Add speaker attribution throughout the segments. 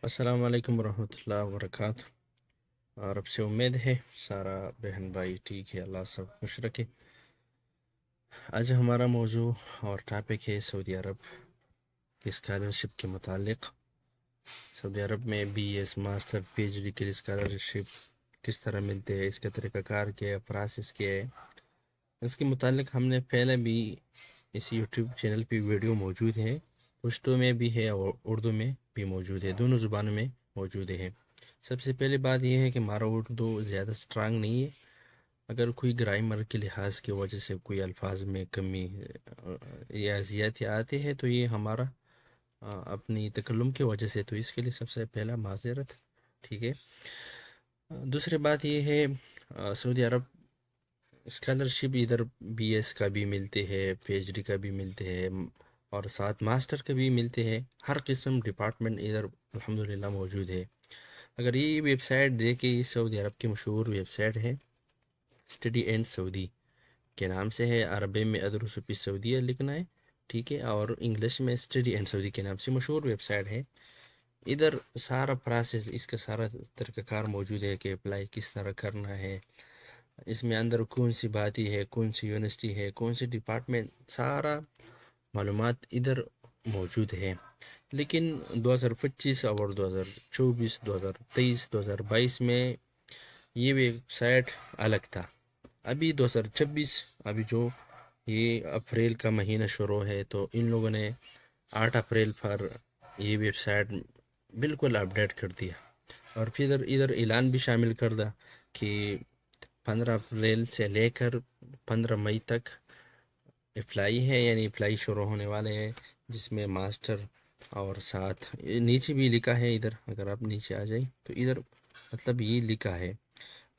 Speaker 1: السلام علیکم ورحمۃ اللہ وبرکاتہ۔ اور رب سے امید ہے سارا بہن بھائی ٹھیک ہے، اللہ سب خوش رکھے۔ آج ہمارا موضوع اور ٹاپک ہے سعودی عرب کی اسکالرشپ کے متعلق۔ سعودی عرب میں B S master P H D کے لیے اسکالرشپ کس طرح ملتے ہیں، اس کا طریقہ کار کیا ہے، پروسیس کیا ہے، اس کے متعلق ہم نے پہلے بھی اس یوٹیوب چینل پہ ویڈیو موجود ہے، پشتو میں بھی ہے اور اردو میں بھی موجود ہے، دونوں زبانوں میں موجود ہے۔ سب سے پہلے بات یہ ہے کہ ہمارا اردو زیادہ سٹرانگ نہیں ہے۔ اگر کوئی گرامر کے لحاظ کی وجہ سے کوئی الفاظ میں کمی یا زیادتی آتے ہیں تو یہ ہمارا اپنی تکلم کی وجہ سے، تو اس کے لیے سب سے پہلا معذرت، ٹھیک ہے۔ دوسری بات یہ ہے سعودی عرب اسکالرشپ ادھر بی ایس کا بھی ملتے ہے، پی ایچ ڈی کا بھی ملتے ہیں، اور ساتھ ماسٹر کا بھی ملتے ہیں۔ ہر قسم ڈپارٹمنٹ ادھر الحمدللہ موجود ہے۔ اگر یہ ویب سائٹ دیکھیں، یہ سعودی عرب کی مشہور ویب سائٹ ہے، اسٹڈی اینڈ سعودی کے نام سے ہے۔ عربی میں ادرس فی سعودیہ لکھنا ہے، ٹھیک ہے، اور انگلش میں اسٹڈی اینڈ سعودی کے نام سے مشہور ویب سائٹ ہے۔ ادھر سارا پروسیس، اس کا سارا طریقہ کار موجود ہے کہ اپلائی کس طرح کرنا ہے، اس میں اندر کون سی باتیں ہے، کون سی یونیورسٹی ہے، کون سی ڈپارٹمنٹ، سارا معلومات ادھر موجود ہے۔ لیکن 2025 اور 2024، 2023، 2022 میں یہ ویب سائٹ الگ تھا۔ ابھی 2026، ابھی جو یہ اپریل کا مہینہ شروع ہے، تو ان لوگوں نے 8 اپریل پر یہ ویب سائٹ بالکل اپڈیٹ کر دیا، اور پھر ادھر اعلان بھی شامل کر دا کہ 15 اپریل سے لے کر 15 مئی تک اپلائی ہے، یعنی اپلائی شروع ہونے والے ہیں، جس میں ماسٹر اور ساتھ نیچے بھی لکھا ہے، ادھر اگر آپ نیچے آ جائیں تو ادھر مطلب یہ لکھا ہے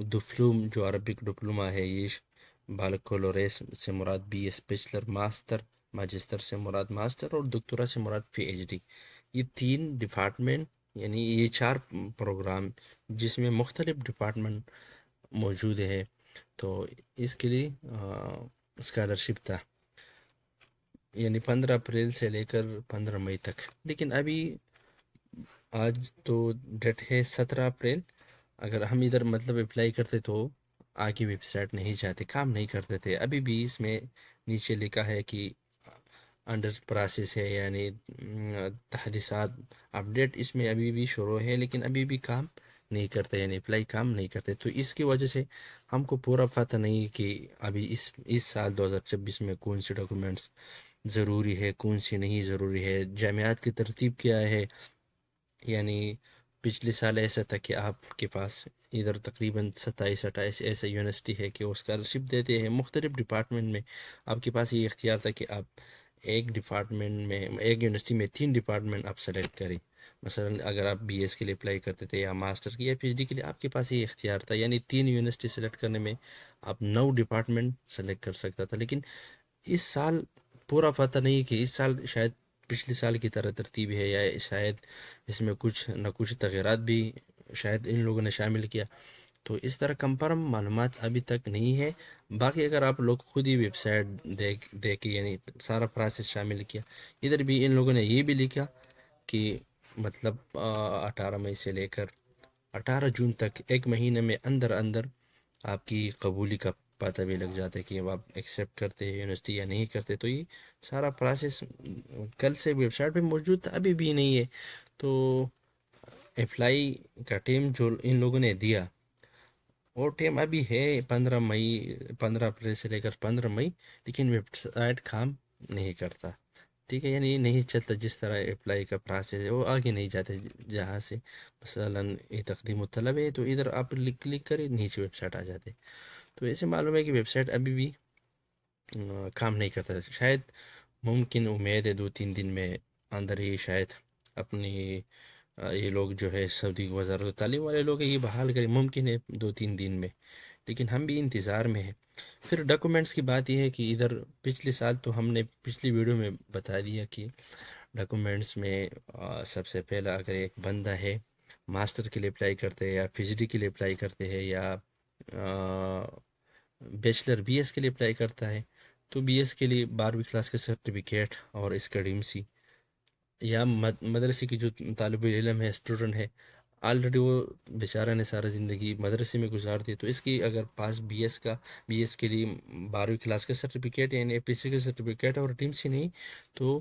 Speaker 1: ڈپلوم، جو عربک ڈپلوما ہے، یہ بالکلوریس سے مراد بی ایس بیچلر، ماسٹر ماجسٹر سے مراد ماسٹر، اور دکتورا سے مراد پی ایچ ڈی۔ یہ 3 ڈپارٹمنٹ، یعنی یہ 4 پروگرام جس میں مختلف ڈپارٹمنٹ موجود ہے، تو اس کے لیے اسکالرشپ تھا، یعنی 15 اپریل سے لے کر 15 مئی تک۔ لیکن ابھی آج تو ڈیٹ ہے 17 اپریل، اگر ہم ادھر مطلب اپلائی کرتے تو آگے ویب سائٹ نہیں جاتے، کام نہیں کرتے تھے۔ ابھی بھی اس میں نیچے لکھا ہے کہ انڈر پروسیس ہے، یعنی تحدیثات اپڈیٹ اس میں ابھی بھی شروع ہے، لیکن ابھی بھی کام نہیں کرتے، یعنی اپلائی کام نہیں کرتے۔ تو اس کی وجہ سے ہم کو پورا پتہ نہیں کہ ابھی اس سال 2026 میں کون سی ڈاکومنٹس ضروری ہے، کون سی نہیں ضروری ہے، جامعات کی ترتیب کیا ہے۔ یعنی پچھلے سال ایسا تھا کہ آپ کے پاس ادھر تقریباً 27-28 ایسے یونیورسٹی ہے کہ وہ اسکالرشپ دیتے ہیں مختلف ڈپارٹمنٹ میں۔ آپ کے پاس یہ اختیار تھا کہ آپ ایک ڈپارٹمنٹ میں، ایک یونیورسٹی میں 3 ڈپارٹمنٹ آپ سلیکٹ کریں۔ مثلا اگر آپ بی ایس کے لیے اپلائی کرتے تھے یا ماسٹر کی یا پی ایچ ڈی کے لیے، آپ کے پاس یہ اختیار تھا، یعنی 3 یونیورسٹی سلیکٹ کرنے میں آپ 9 ڈپارٹمنٹ سلیکٹ کر سکتا تھا۔ لیکن اس سال پورا پتہ نہیں کہ اس سال شاید پچھلے سال کی طرح ترتیب ہے، یا شاید اس میں کچھ نہ کچھ تغیرات بھی شاید ان لوگوں نے شامل کیا، تو اس طرح کمفرم معلومات ابھی تک نہیں ہے۔ باقی اگر آپ لوگ خود ہی ویب سائٹ دیکھ یعنی سارا پروسیس شامل کیا، ادھر بھی ان لوگوں نے یہ بھی لکھا کہ مطلب 18 مئی سے لے کر 18 جون تک، ایک مہینے میں اندر اندر آپ کی قبولی کا پتہ بھی لگ جاتا ہے کہ اب آپ ایکسیپٹ کرتے ہیں یونیورسٹی یا نہیں کرتے۔ تو یہ سارا پروسیس کل سے ویب سائٹ پہ موجود تھا، ابھی بھی نہیں ہے۔ تو اپلائی کا ٹائم جو ان لوگوں نے دیا، وہ ٹائم ابھی ہے 15 مئی، 15 اپریل سے لے کر 15 مئی، لیکن ویب سائٹ کام نہیں کرتا، ٹھیک ہے، یعنی نہیں چلتا۔ جس طرح اپلائی کا پروسیس ہے وہ آگے نہیں جاتے، جہاں سے مثلا یہ تقدیم الطلب ہے تو ادھر آپ کلک کریں، نیچے ویب سائٹ آ جاتے۔ تو ایسے معلوم ہے کہ ویب سائٹ ابھی بھی کام نہیں کرتا۔ شاید ممکن امید ہے 2-3 دن میں اندر ہی شاید اپنی یہ لوگ جو ہے سعودی وزارت تعلیم والے لوگ ہیں، یہ بحال کریں، ممکن ہے 2-3 دن میں، لیکن ہم بھی انتظار میں ہیں۔ پھر ڈاکومنٹس کی بات یہ ہے کہ ادھر پچھلے سال تو ہم نے پچھلی ویڈیو میں بتا دیا کہ ڈاکومنٹس میں سب سے پہلا اگر ایک بندہ ہے ماسٹر کے لیے اپلائی کرتے ہیں یا پی ایچ ڈی کے لیے اپلائی کرتے ہیں یا بیچلر بی ایس کے لیے اپلائی کرتا ہے، تو بی ایس کے لیے 12ویں کلاس کا سرٹیفکیٹ اور اس کا ڈیم سی یا مدرسے کی جو طالب علم ہے، اسٹوڈنٹ ہے، آلریڈی وہ بیچارہ نے سارا زندگی مدرسے میں گزار دی، تو اس کی اگر پاس بی ایس کے لیے 12ویں کلاس کا سرٹیفکیٹ یعنی اے پی سی کا سرٹیفکیٹ اور ٹیم سی نہیں، تو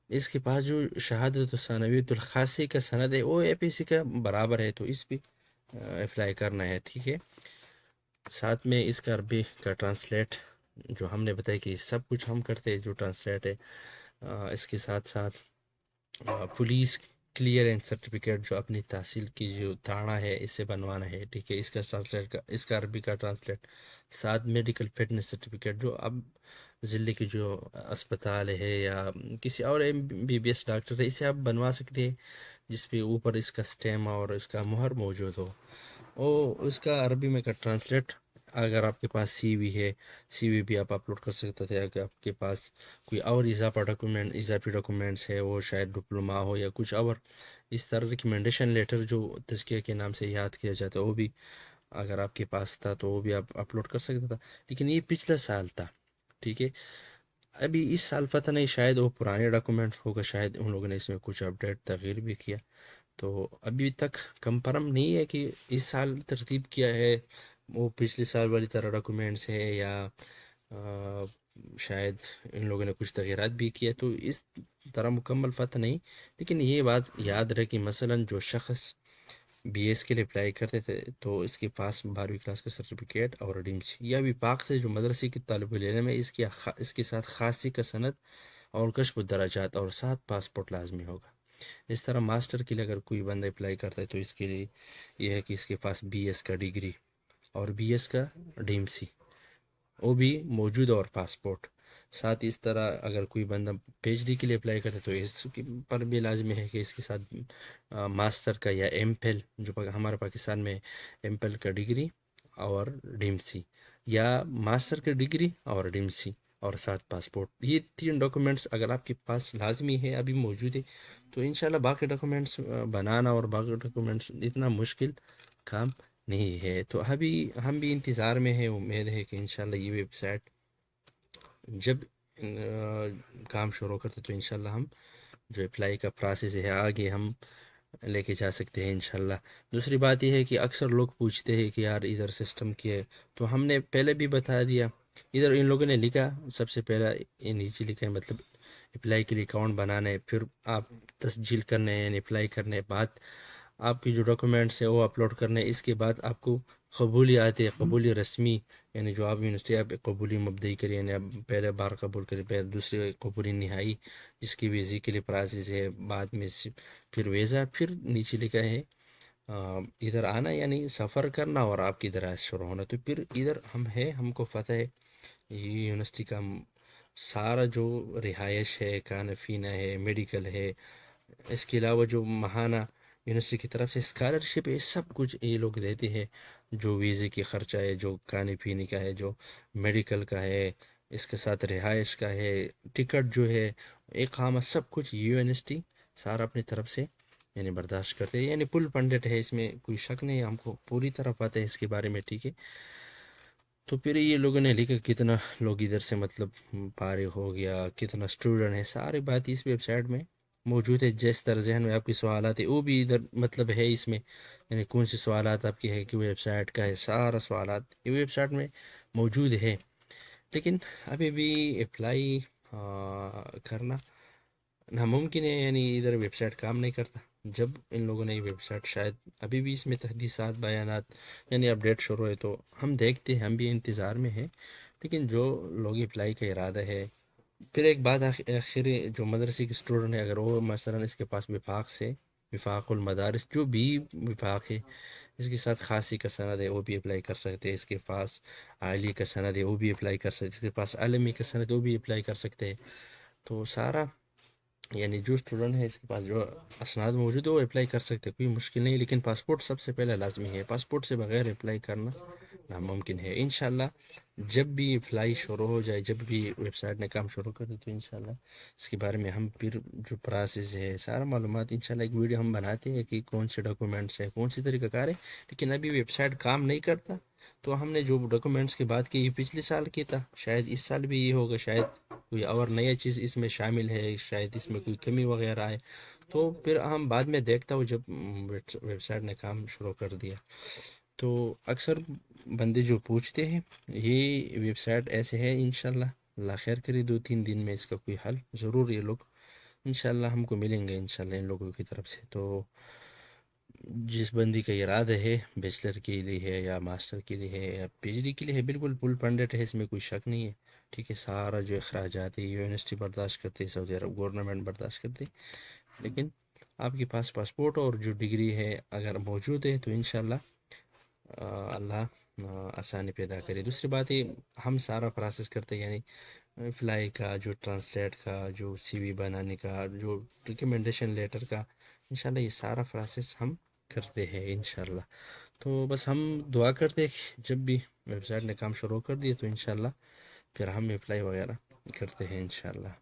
Speaker 1: اس کے پاس جو شہادت ثانویت الخاصی کا سند ہے وہ اے پی سی کا برابر ہے، تو اس پہ اپلائی کرنا ہے، ٹھیک ہے۔ ساتھ میں اس کا عربی کا ٹرانسلیٹ جو ہم نے بتایا کہ سب کچھ ہم کرتے ہیں جو ٹرانسلیٹ ہے، اس کے ساتھ ساتھ پولیس کلیئرنس سرٹیفکیٹ جو اپنی تحصیل کی جو تاڑا ہے اس سے بنوانا ہے، ٹھیک ہے، اس کا عربی کا ٹرانسلیٹ، ساتھ میڈیکل فٹنس سرٹیفکیٹ جو اب ضلع کی جو اسپتال ہے یا کسی اور MBBS ڈاکٹر ہے اسے آپ بنوا سکتے ہیں، جس پہ اوپر اس کا سٹیم اور اس کا مہر موجود ہو، اس کا عربی میں کا ٹرانسلیٹ۔ اگر آپ کے پاس سی وی بھی آپ اپلوڈ کر سکتے تھے، اگر آپ کے پاس کوئی اور اضافی ڈاکومنٹس ہے، وہ شاید ڈپلوما ہو یا کچھ اور اس طرح ریکمنڈیشن لیٹر جو تزکیہ کے نام سے یاد کیا جاتا ہے، وہ بھی اگر آپ کے پاس تھا تو وہ بھی آپ اپلوڈ کر سکتا تھا، لیکن یہ پچھلا سال تھا، ٹھیک ہے۔ ابھی اس سال پتہ نہیں، شاید وہ پرانے ڈاکومنٹس ہوگا، شاید ان لوگوں نے اس میں کچھ اپڈیٹ تغیر بھی کیا، تو ابھی تک کنفرم نہیں ہے کہ اس سال ترتیب کیا ہے وہ پچھلے سال والی طرح ڈاکومنٹس ہے یا شاید ان لوگوں نے کچھ تغیرات بھی کیا، تو اس طرح مکمل فتح نہیں، لیکن یہ بات یاد رہے کہ مثلا جو شخص BS کے لیے اپلائی کرتے تھے تو اس کے پاس 12ویں کلاس کا سرٹیفکیٹ اور ڈیم سی یا وفاق سے جو مدرسے کی طالب علم ہے اس کے ساتھ خاصی کا سند اور کشف الدرجات اور ساتھ پاسپورٹ لازمی ہوگا۔ اس طرح ماسٹر کے لیے اگر کوئی بندہ اپلائی کرتا ہے تو اس کے لیے یہ ہے کہ اس کے پاس BS کا ڈگری اور BS کا ڈیم سی وہ بھی موجود اور پاسپورٹ ساتھ۔ اس طرح اگر کوئی بندہ PhD کے لیے اپلائی کرتا ہے تو اس پر بھی لازمی ہے کہ اس کے ساتھ ماسٹر کا یا MPhil جو ہمارے پاکستان میں MPhil کا ڈگری اور ڈیم سی یا ماسٹر کا ڈگری اور ڈیم سی اور ساتھ پاسپورٹ، یہ 3 ڈاکومنٹس اگر آپ کے پاس لازمی ہے ابھی موجود ہے تو انشاءاللہ باقی ڈاکومنٹس بنانا اور باقی ڈاکومنٹس اتنا مشکل کام نہیں ہے۔ تو ابھی ہم بھی انتظار میں ہیں، امید ہے کہ انشاءاللہ یہ ویب سائٹ جب کام شروع کرتے تو انشاءاللہ ہم جو اپلائی کا پروسیس ہے آگے ہم لے کے جا سکتے ہیں انشاءاللہ۔ دوسری بات یہ ہے کہ اکثر لوگ پوچھتے ہیں کہ یار ادھر سسٹم کیا ہے، تو ہم نے پہلے بھی بتا دیا، ادھر ان لوگوں نے لکھا سب سے پہلا یہ نیچے لکھا ہے، مطلب اپلائی کے لیے اکاؤنٹ بنانا ہے، پھر آپ تسجیل کرنے ہیں یعنی اپلائی کرنے بعد آپ کی جو ڈاکومنٹس ہے وہ اپلوڈ کرنے، اس کے بعد آپ کو قبولی آتی ہے، قبولی رسمی، یعنی جو آپ یونیورسٹی آپ قبولی مبدئی کریے، یعنی آپ پہلے بار قبول کریں، پھر دوسرے قبولی نہائی جس کی ویزے کے لیے پروسیس ہے، بعد میں پھر ویزا، پھر نیچے لکھا ہے ادھر آنا یعنی سفر کرنا اور آپ کی درائز شروع ہونا، تو پھر ادھر ہم کو فتح ہے یہ یونیورسٹی کا سارا جو رہائش ہے، کھانا پینا ہے، میڈیکل ہے، اس کے علاوہ جو ماہانہ یونیورسٹی کی طرف سے اسکالرشپ ہے، سب کچھ یہ لوگ دیتے ہیں، جو ویزے کی خرچہ ہے، جو کھانے پینے کا ہے، جو میڈیکل کا ہے، اس کے ساتھ رہائش کا ہے، ٹکٹ جو ہے، اقامت، سب کچھ یونیورسٹی سارا اپنی طرف سے یعنی برداشت کرتے ہیں، یعنی فل فنڈڈ ہے، اس میں کوئی شک نہیں، ہم کو پوری طرح پتہ ہے اس کے بارے میں، ٹھیک ہے۔ تو پھر یہ لوگوں نے لکھا کتنا لوگ ادھر سے مطلب فارغ ہو گیا، کتنا اسٹوڈنٹ ہے، ساری بات اس ویب سائٹ میں موجود ہے، جس طرح ذہن میں آپ کی سوالات ہے وہ بھی ادھر مطلب ہے اس میں، یعنی کون سی سوالات آپ کی ہے کہ ویب سائٹ کا ہے، سارا سوالات یہ ویب سائٹ میں موجود ہے، لیکن ابھی بھی اپلائی کرنا ناممکن ہے، یعنی ادھر ویب سائٹ کام نہیں کرتا، جب ان لوگوں نے یہ ویب سائٹ شاید ابھی بھی اس میں تحدیثات بیانات یعنی اپڈیٹ شروع ہے، تو ہم دیکھتے ہیں، ہم بھی انتظار میں ہیں، لیکن جو لوگ اپلائی کا ارادہ ہے۔ پھر ایک بات آخر جو مدرسے کے اسٹوڈنٹ ہے اگر وہ مثلا اس کے پاس وفاق المدارس جو بھی وفاق ہے اس کے ساتھ خاصی کا سند ہے وہ بھی اپلائی کر سکتے ہیں، اس کے پاس عالی کا سند ہے وہ بھی اپلائی کر سکتے ہیں، اس کے پاس عالمی کا سند ہے وہ بھی اپلائی کر سکتے ہیں، تو سارا یعنی جو اسٹوڈنٹ ہے اس کے پاس جو اسناد موجود ہے وہ اپلائی کر سکتے ہیں، کوئی مشکل نہیں، لیکن پاسپورٹ سب سے پہلے لازمی ہے، پاسپورٹ سے بغیر اپلائی کرنا ناممکن ہے۔ انشاءاللہ جب بھی اپلائی شروع ہو جائے، جب بھی ویب سائٹ نے کام شروع کر دی تو انشاءاللہ اس کے بارے میں ہم پھر جو پروسیس ہے سارا معلومات انشاءاللہ ایک ویڈیو ہم بناتے ہیں کہ کون سے ڈاکومنٹس ہے، کون سی طریقہ کار ہے، لیکن ابھی ویب سائٹ کام نہیں کرتا تو ہم نے جو ڈاکومنٹس کی بات کی یہ پچھلے سال کی تھا، شاید اس سال بھی یہ ہوگا، شاید کوئی اور نیا چیز اس میں شامل ہے، شاید اس میں کوئی کمی وغیرہ ہے، تو پھر ہم بعد میں دیکھتا ہوں جب ویب سائٹ نے کام شروع کر دیا۔ تو اکثر بندے جو پوچھتے ہیں یہ ویب سائٹ ایسے ہے، انشاءاللہ اللہ خیر کرے 2-3 دن میں اس کا کوئی حل ضرور یہ لوگ انشاءاللہ ہم کو ملیں گے انشاءاللہ ان لوگوں کی طرف سے۔ تو جس بندی کا ارادہ ہے بیچلر کے لیے ہے یا ماسٹر کے لیے ہے یا پی ایچ ڈی کے لیے ہے، بالکل فل فنڈیڈ ہے، اس میں کوئی شک نہیں ہے، ٹھیک ہے۔ سارا جو اخراجات ہے یونیورسٹی برداشت کرتے ہے، سعودی عرب گورنمنٹ برداشت کرتے، لیکن آپ کے پاس پاسپورٹ اور جو ڈگری ہے اگر موجود ہے تو انشاءاللہ اللہ آسانی پیدا کرے۔ دوسری بات ہے ہم سارا پروسیس کرتے، یعنی فلائی کا، جو ٹرانسلیٹ کا، جو سی وی بنانے کا، جو ریکمنڈیشن لیٹر کا، انشاءاللہ یہ سارا پروسیس ہم کرتے ہیں انشاءاللہ۔ تو بس ہم دعا کرتے ہیں کہ جب بھی ویب سائٹ نے کام شروع کر دیے تو انشاءاللہ پھر ہم اپلائی وغیرہ کرتے ہیں انشاءاللہ۔